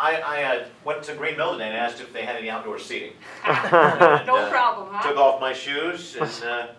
I went to Green Mill today and asked if they had any outdoor seating. No problem, huh? Took off my shoes and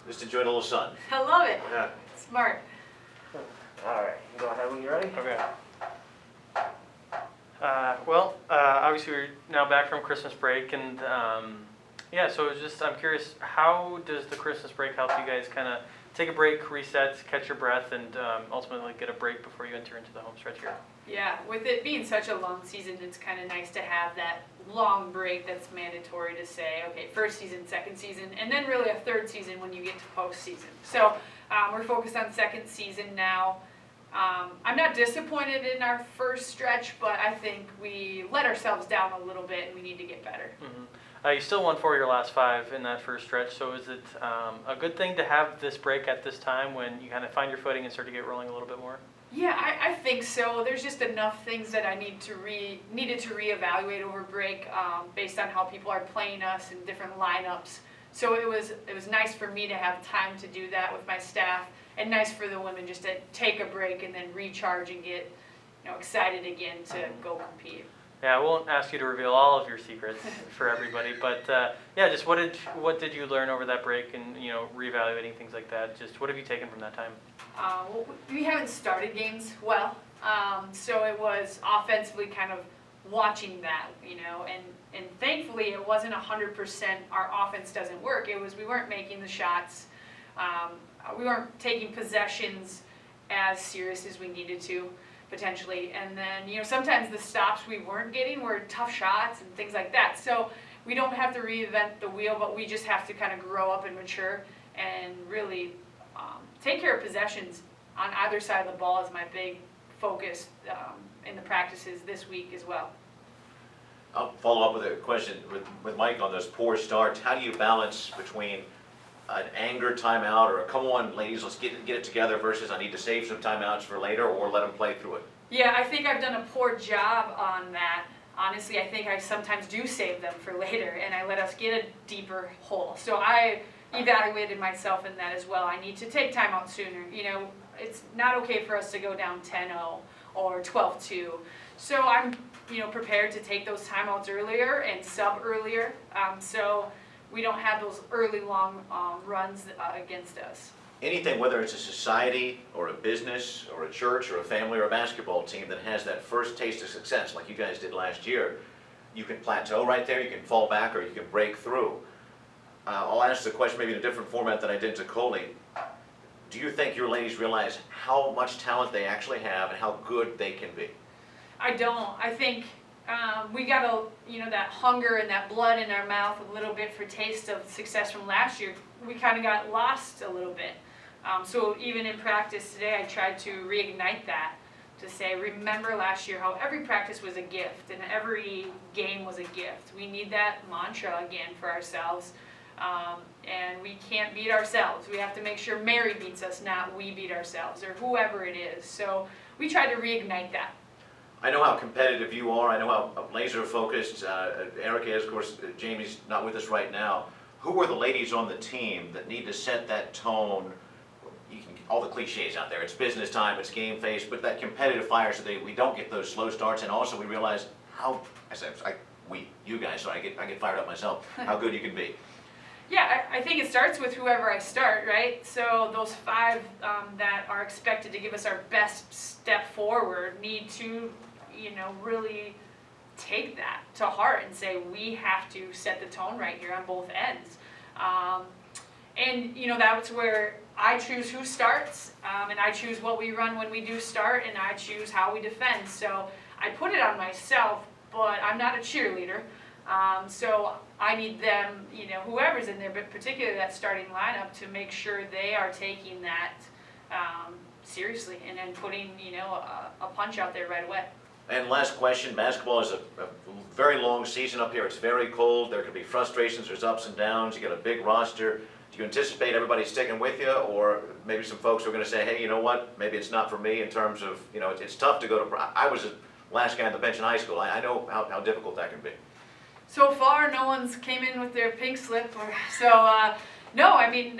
just enjoyed a little sun. I love it. Yeah. Smart. All right, go ahead when you're ready. Okay. Obviously we're now back from Christmas break, and yeah, so it's just, I'm curious, how does the Christmas break help you guys kind of take a break, reset, catch your breath, and ultimately get a break before you enter into the home stretch here? Yeah, with it being such a long season, it's kind of nice to have that long break that's mandatory to say, okay, first season, second season, and then really a third season when you get to postseason. So we're focused on second season now. I'm not disappointed in our first stretch, but I think we let ourselves down a little bit and we need to get better. Mm-hmm. You still won 4 of your last 5 in that first stretch, so is it a good thing to have this break at this time when you kind of find your footing and start to get rolling a little bit more? Yeah, I think so. There's just enough things that I needed to reevaluate over break based on how people are playing us in different lineups. So it was nice for me to have time to do that with my staff, and nice for the women just to take a break and then recharge and get excited again to go compete. Yeah, I won't ask you to reveal all of your secrets for everybody, but yeah, just what did you learn over that break, and reevaluating things like that? Just what have you taken from that time? Well, we haven't started games well, so it was offensively kind of watching that, and thankfully it wasn't 100% our offense doesn't work. It was we weren't making the shots, we weren't taking possessions as serious as we needed to. Potentially, and then sometimes the stops we weren't getting were tough shots and things like that. So we don't have to reinvent the wheel, but we just have to kind of grow up and mature and really take care of possessions on either side of the ball is my big focus in the practices this week as well. I'll follow up with a question with Mike on those poor starts. How do you balance between an anger timeout or a come on ladies, let's get it together versus I need to save some timeouts for later, or let them play through it? Yeah, I think I've done a poor job on that. Honestly, I think I sometimes do save them for later and I let us get a deeper hole. So I evaluated myself in that as well. I need to take timeout sooner. It's not okay for us to go down 10-0 or 12-2. So I'm prepared to take those timeouts earlier and sub earlier. So we don't have those early long runs against us. Anything, whether it's a society or a business or a church or a family or a basketball team that has that first taste of success like you guys did last year, you can plateau right there, you can fall back, or you can break through. I'll ask the question maybe in a different format than I did to Coley. Do you think your ladies realize how much talent they actually have and how good they can be? I don't. I think we got that hunger and that blood in our mouth a little bit for taste of success from last year. We kind of got lost a little bit. So even in practice today, I tried to reignite that to say, remember last year how every practice was a gift and every game was a gift. We need that mantra again for ourselves. And we can't beat ourselves. We have to make sure Mary beats us, not we beat ourselves, or whoever it is. So we tried to reignite that. I know how competitive you are. I know how laser focused Erica is. Of course, Jamie's not with us right now. Who are the ladies on the team that need to set that tone? All the cliches out there. It's business time, it's game face, but that competitive fire so that we don't get those slow starts, and also we realize how, you guys, so I get fired up myself, how good you can be. Yeah, I think it starts with whoever I start, right? So those 5 that are expected to give us our best step forward need to, really take that to heart and say we have to set the tone right here on both ends. And that's where I choose who starts, and I choose what we run when we do start, and I choose how we defend. So I put it on myself, but I'm not a cheerleader. So I need them, whoever's in there, but particularly that starting lineup, to make sure they are taking that seriously and then putting, a punch out there right away. And last question, basketball is a very long season up here. It's very cold. There could be frustrations. There's ups and downs. You got a big roster. Do you anticipate everybody sticking with you, or maybe some folks are going to say, hey, you know what, maybe it's not for me in terms of, it's tough to go to, I was the last guy on the bench in high school. I know how difficult that can be. So far, no one's came in with their pink slip, so no, I mean,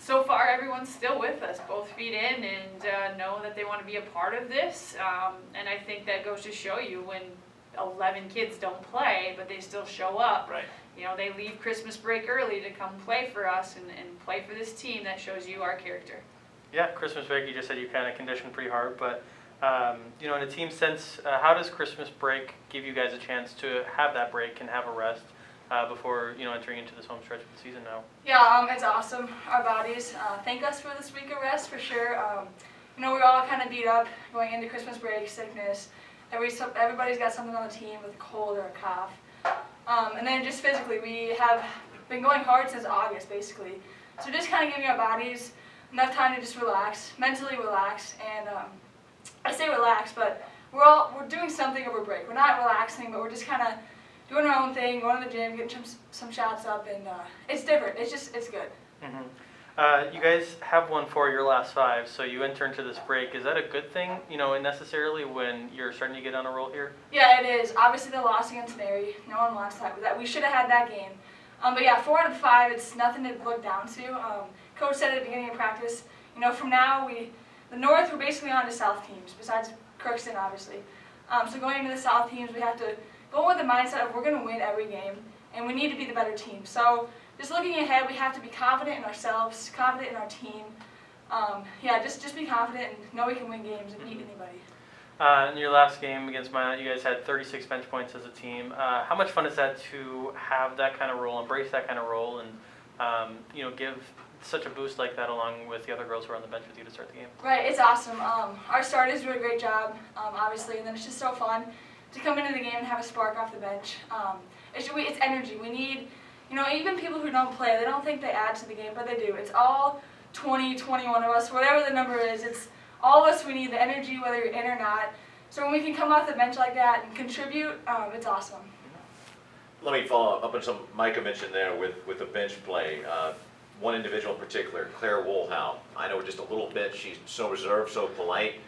so far everyone's still with us, both feet in, and know that they want to be a part of this. And I think that goes to show you when 11 kids don't play, but they still show up. Right. You know, they leave Christmas break early to come play for us and play for this team. That shows you our character. Yeah, Christmas break, you just said you kind of conditioned pretty hard, but in a team sense, how does Christmas break give you guys a chance to have that break and have a rest before, entering into this home stretch of the season now? Yeah, it's awesome. Our bodies thank us for this week of rest for sure. We're all kind of beat up going into Christmas break, sickness. Everybody's got something on the team with a cold or a cough. And then just physically, we have been going hard since August, basically. So just kind of giving our bodies enough time to just relax, mentally relax, and I say relax, but we're doing something over break. We're not relaxing, but we're just kind of doing our own thing, going to the gym, getting some shots up, and it's different. It's good. Mm-hmm. You guys have won 4 of your last 5, so you enter into this break. Is that a good thing, necessarily when you're starting to get on a roll here? Yeah, it is. Obviously, the loss against Mary, no one wants that. We should have had that game. But yeah, 4 out of 5, it's nothing to look down to. Coach said at the beginning of practice, from now, the North, we're basically on to South teams, besides Crookston, obviously. So going into the South teams, we have to go with the mindset of we're going to win every game, and we need to be the better team. So just looking ahead, we have to be confident in ourselves, confident in our team. Just be confident and know we can win games and beat anybody. In your last game against Minot, you guys had 36 bench points as a team. How much fun is that to have that kind of role, embrace that kind of role, and give such a boost like that along with the other girls who are on the bench with you to start the game? Right, it's awesome. Our starters do a great job, obviously, and then it's just so fun to come into the game and have a spark off the bench. It's energy. We need, even people who don't play, they don't think they add to the game, but they do. It's all 20, 21 of us, whatever the number is. It's all of us. We need the energy, whether you're in or not. So when we can come off the bench like that and contribute, it's awesome. Let me follow up on some Micah mentioned there with the bench play. One individual in particular, Claire Woolhow. I know just a little bit. She's so reserved, so polite.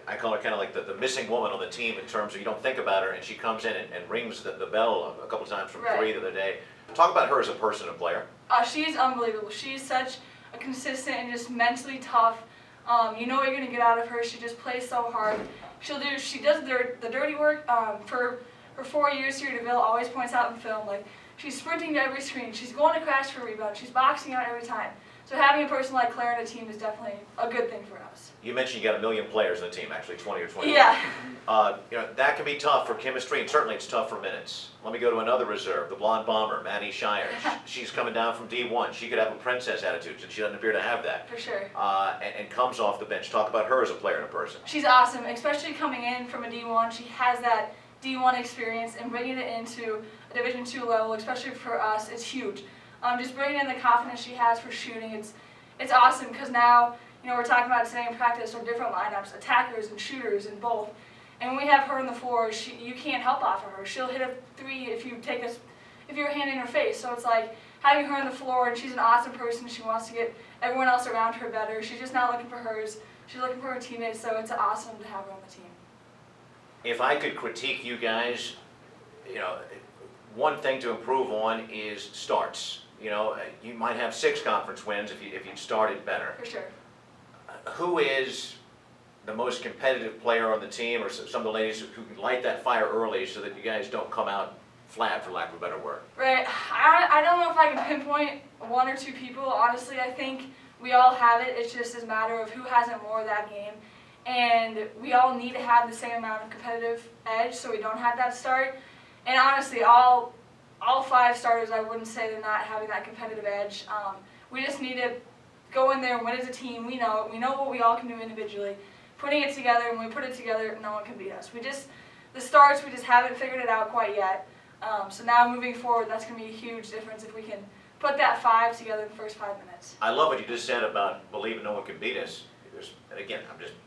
I call her kind of like the missing woman on the team in terms of you don't think about her, and she comes in and rings the bell a couple times from Right. 3 the other day. Talk about her as a person and player. She's unbelievable. She's such a consistent and just mentally tough. You're going to get out of her. She just plays so hard. She does the dirty work. For her 4 years here at DeVille, always points out in film, like she's sprinting to every screen. She's going to crash for a rebound. She's boxing out every time. So having a person like Claire in a team is definitely a good thing for us. You mentioned you got 1 million players in the team, actually 20 or 21. Yeah. That can be tough for chemistry, and certainly it's tough for minutes. Let me go to another reserve, the blonde bomber, Maddie Shire. She's coming down from D1. She could have a princess attitude, and she doesn't appear to have that. For sure. And comes off the bench. Talk about her as a player and a person. She's awesome, especially coming in from a D1. She has that D1 experience, and bringing it into a Division II level, especially for us, it's huge. Just bringing in the confidence she has for shooting, it's awesome because now, we're talking about today in practice or different lineups, attackers and shooters and both. And when we have her on the floor, you can't help off of her. She'll hit a 3 if you're hand in her face. So it's like having her on the floor, and she's an awesome person. She wants to get everyone else around her better. She's just not looking for hers. She's looking for her teammates. So it's awesome to have her on the team. If I could critique you guys, one thing to improve on is starts. You might have 6 conference wins if you'd started better. For sure. Who is the most competitive player on the team, or some of the ladies who can light that fire early so that you guys don't come out flat, for lack of a better word? Right. I don't know if I can pinpoint 1 or 2 people. Honestly, I think we all have it. It's just a matter of who has it more that game. And we all need to have the same amount of competitive edge so we don't have that start. And honestly, all 5 starters, I wouldn't say they're not having that competitive edge. We just need to go in there and win as a team. We know it. We know what we all can do individually. Putting it together, when we put it together, no one can beat us. The starts, we just haven't figured it out quite yet. So now moving forward, that's going to be a huge difference if we can put that 5 together in the first 5 minutes. I love what you just said about believing no one can beat us. And again,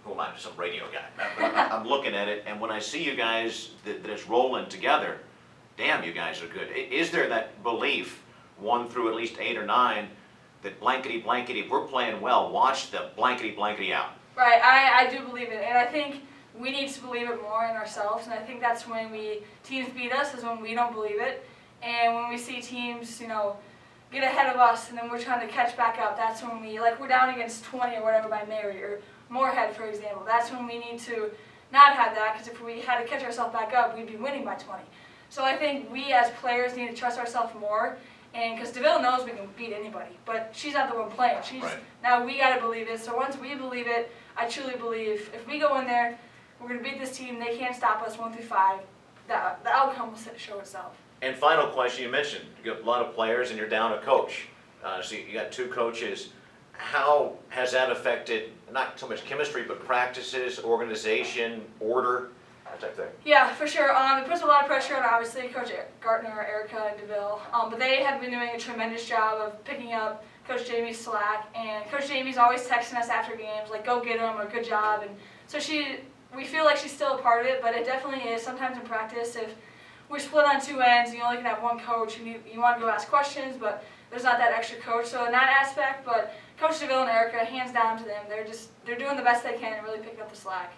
who am I? I'm just some radio guy. But I'm looking at it, and when I see you guys that is rolling together, damn, you guys are good. Is there that belief, 1 through at least 8 or 9, that blankety, if we're playing well, watch the blankety out? Right, I do believe it, and I think we need to believe it more in ourselves, and I think that's when teams beat us, is when we don't believe it, and when we see teams, get ahead of us, and then we're trying to catch back up. That's when we're down against 20 or whatever by Mary or Moorhead, for example. That's when we need to not have that, because if we had to catch ourselves back up, we'd be winning by 20. So I think we as players need to trust ourselves more, and because DeVille knows we can beat anybody, but she's not the one playing. Right. Now we got to believe it. So once we believe it, I truly believe if we go in there, we're going to beat this team. They can't stop us 1 through 5. The outcome will show itself. And final question, you mentioned you got a lot of players and you're down a coach. So you got 2 coaches. How has that affected not so much chemistry, but practices, organization, order, that type of thing? Yeah, for sure. It puts a lot of pressure on, obviously, Coach Gartner, Erica, and DeVille. But they have been doing a tremendous job of picking up Coach Jamie's slack. And Coach Jamie's always texting us after games, like, go get them, or good job. And so we feel like she's still a part of it, but it definitely is. Sometimes in practice, if we're split on 2 ends, you only can have 1 coach, and you want to go ask questions, but there's not that extra coach. So in that aspect, but Coach DeVille and Erica, hands down to them, they're doing the best they can and really picking up the slack.